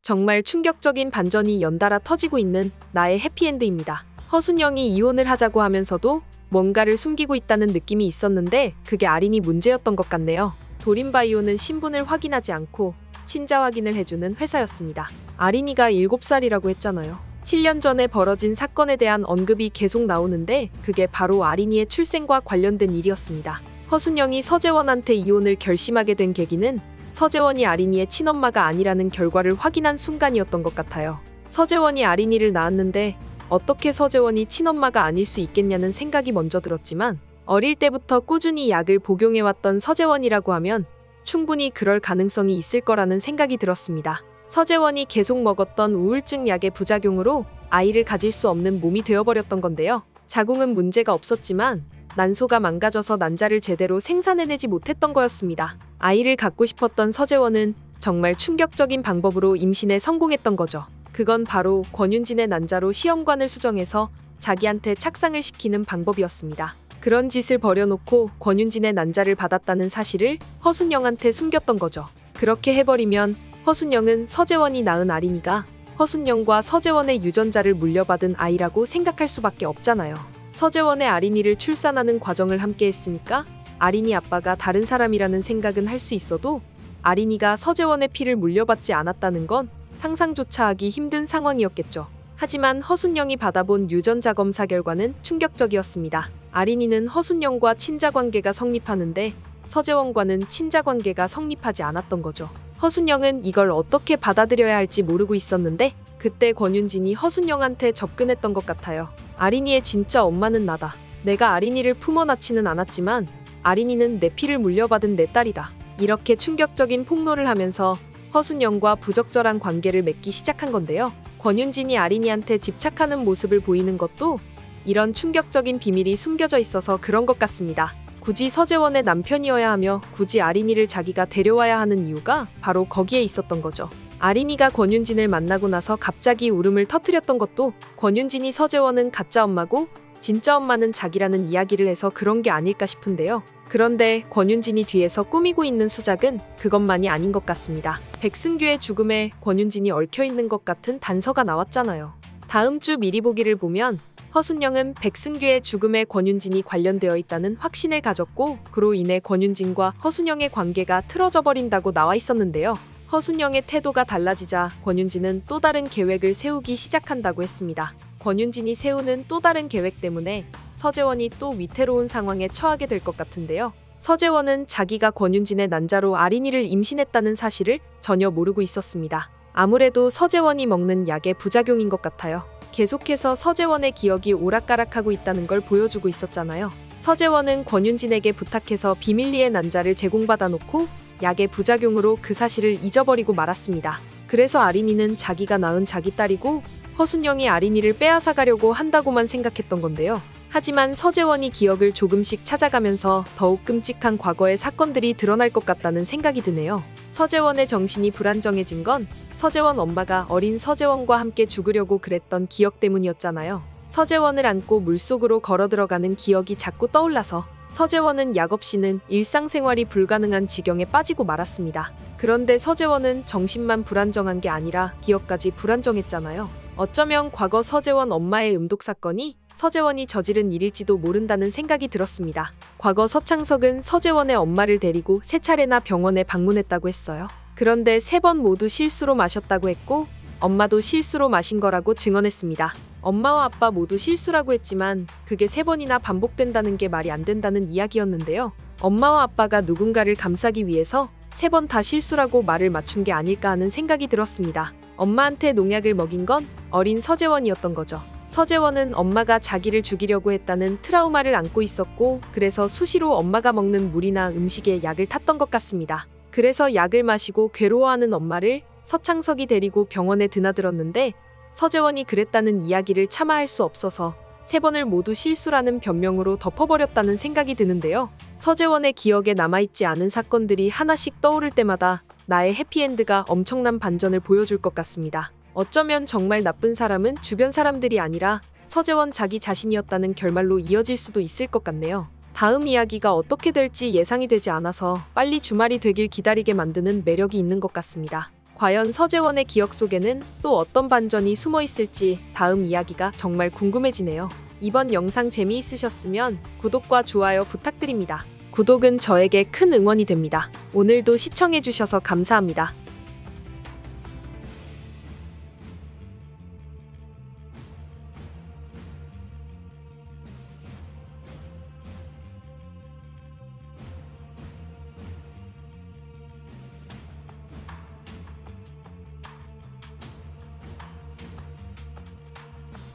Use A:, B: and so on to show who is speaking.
A: 정말 충격적인 반전이 연달아 터지고 있는 나의 해피엔드입니다. 허순영이 이혼을 하자고 하면서도 뭔가를 숨기고 있다는 느낌이 있었는데 그게 아린이 문제였던 것 같네요. 도림바이오는 신분을 확인하지 않고 친자 확인을 해주는 회사였습니다. 아린이가 7살이라고 했잖아요. 7년 전에 벌어진 사건에 대한 언급이 계속 나오는데 그게 바로 아린이의 출생과 관련된 일이었습니다. 허순영이 서재원한테 이혼을 결심하게 된 계기는 서재원이 아린이의 친엄마가 아니라는 결과를 확인한 순간이었던 것 같아요. 서재원이 아린이를 낳았는데 어떻게 서재원이 친엄마가 아닐 수 있겠냐는 생각이 먼저 들었지만 어릴 때부터 꾸준히 약을 복용해왔던 서재원이라고 하면 충분히 그럴 가능성이 있을 거라는 생각이 들었습니다. 서재원이 계속 먹었던 우울증 약의 부작용으로 아이를 가질 수 없는 몸이 되어버렸던 건데요. 자궁은 문제가 없었지만 난소가 망가져서 난자를 제대로 생산해내지 못했던 거였습니다. 아이를 갖고 싶었던 서재원은 정말 충격적인 방법으로 임신에 성공했던 거죠. 그건 바로 권윤진의 난자로 시험관을 수정해서 자기한테 착상을 시키는 방법이었습니다. 그런 짓을 벌여놓고 권윤진의 난자를 받았다는 사실을 허순영한테 숨겼던 거죠. 그렇게 해버리면 허순영은 서재원이 낳은 아린이가 허순영과 서재원의 유전자를 물려받은 아이라고 생각할 수밖에 없잖아요. 서재원의 아린이를 출산하는 과정을 함께 했으니까 아린이 아빠가 다른 사람이라는 생각은 할 수 있어도 아린이가 서재원의 피를 물려받지 않았다는 건 상상조차 하기 힘든 상황이었겠죠. 하지만 허순영이 받아본 유전자 검사 결과는 충격적이었습니다. 아린이는 허순영과 친자관계가 성립하는데 서재원과는 친자관계가 성립하지 않았던 거죠. 허순영은 이걸 어떻게 받아들여야 할지 모르고 있었는데 그때 권윤진이 허순영한테 접근했던 것 같아요. 아린이의 진짜 엄마는 나다. 내가 아린이를 품어 낳지는 않았지만 아린이는 내 피를 물려받은 내 딸이다. 이렇게 충격적인 폭로를 하면서 허순영과 부적절한 관계를 맺기 시작한 건데요. 권윤진이 아린이한테 집착하는 모습을 보이는 것도 이런 충격적인 비밀이 숨겨져 있어서 그런 것 같습니다. 굳이 서재원의 남편이어야 하며 굳이 아린이를 자기가 데려와야 하는 이유가 바로 거기에 있었던 거죠. 아린이가 권윤진을 만나고 나서 갑자기 울음을 터뜨렸던 것도 권윤진이 서재원은 가짜 엄마고 진짜 엄마는 자기라는 이야기를 해서 그런 게 아닐까 싶은데요. 그런데 권윤진이 뒤에서 꾸미고 있는 수작은 그것만이 아닌 것 같습니다. 백승규의 죽음에 권윤진이 얽혀있는 것 같은 단서가 나왔잖아요. 다음 주 미리 보기를 보면 허순영은 백승규의 죽음에 권윤진이 관련되어 있다는 확신을 가졌고 그로 인해 권윤진과 허순영의 관계가 틀어져 버린다고 나와 있었는데요. 허순영의 태도가 달라지자 권윤진은 또 다른 계획을 세우기 시작한다고 했습니다. 권윤진이 세우는 또 다른 계획 때문에 서재원이 또 위태로운 상황에 처하게 될 것 같은데요. 서재원은 자기가 권윤진의 난자로 아린이를 임신했다는 사실을 전혀 모르고 있었습니다. 아무래도 서재원이 먹는 약의 부작용인 것 같아요. 계속해서 서재원의 기억이 오락가락하고 있다는 걸 보여주고 있었잖아요. 서재원은 권윤진에게 부탁해서 비밀리에 난자를 제공받아 놓고 약의 부작용으로 그 사실을 잊어버리고 말았습니다. 그래서 아린이는 자기가 낳은 자기 딸이고 허순영이 아린이를 빼앗아가려고 한다고만 생각했던 건데요. 하지만 서재원이 기억을 조금씩 찾아가면서 더욱 끔찍한 과거의 사건들이 드러날 것 같다는 생각이 드네요. 서재원의 정신이 불안정해진 건 서재원 엄마가 어린 서재원과 함께 죽으려고 그랬던 기억 때문이었잖아요. 서재원을 안고 물속으로 걸어 들어가는 기억이 자꾸 떠올라서 서재원은 약 없이는 일상생활이 불가능한 지경에 빠지고 말았습니다. 그런데 서재원은 정신만 불안정한 게 아니라 기억까지 불안정했잖아요. 어쩌면 과거 서재원 엄마의 음독 사건이 서재원이 저지른 일일지도 모른다는 생각이 들었습니다. 과거 서창석은 서재원의 엄마를 데리고 3차례나 병원에 방문했다고 했어요. 그런데 3번 모두 실수로 마셨다고 했고 엄마도 실수로 마신 거라고 증언했습니다. 엄마와 아빠 모두 실수라고 했지만 그게 3번이나 반복된다는 게 말이 안 된다는 이야기였는데요. 엄마와 아빠가 누군가를 감싸기 위해서 3번 다 실수라고 말을 맞춘 게 아닐까 하는 생각이 들었습니다. 엄마한테 농약을 먹인 건 어린 서재원이었던 거죠. 서재원은 엄마가 자기를 죽이려고 했다는 트라우마를 안고 있었고 그래서 수시로 엄마가 먹는 물이나 음식에 약을 탔던 것 같습니다. 그래서 약을 마시고 괴로워하는 엄마를 서창석이 데리고 병원에 드나들었는데 서재원이 그랬다는 이야기를 차마 할 수 없어서 3번을 모두 실수라는 변명으로 덮어버렸다는 생각이 드는데요. 서재원의 기억에 남아있지 않은 사건들이 하나씩 떠오를 때마다 나의 해피엔드가 엄청난 반전을 보여줄 것 같습니다. 어쩌면 정말 나쁜 사람은 주변 사람들이 아니라 서재원 자기 자신이었다는 결말로 이어질 수도 있을 것 같네요. 다음 이야기가 어떻게 될지 예상이 되지 않아서 빨리 주말이 되길 기다리게 만드는 매력이 있는 것 같습니다. 과연 서재원의 기억 속에는 또 어떤 반전이 숨어 있을지 다음 이야기가 정말 궁금해지네요. 이번 영상 재미있으셨으면 구독과 좋아요 부탁드립니다. 구독은 저에게 큰 응원이 됩니다. 오늘도 시청해주셔서 감사합니다.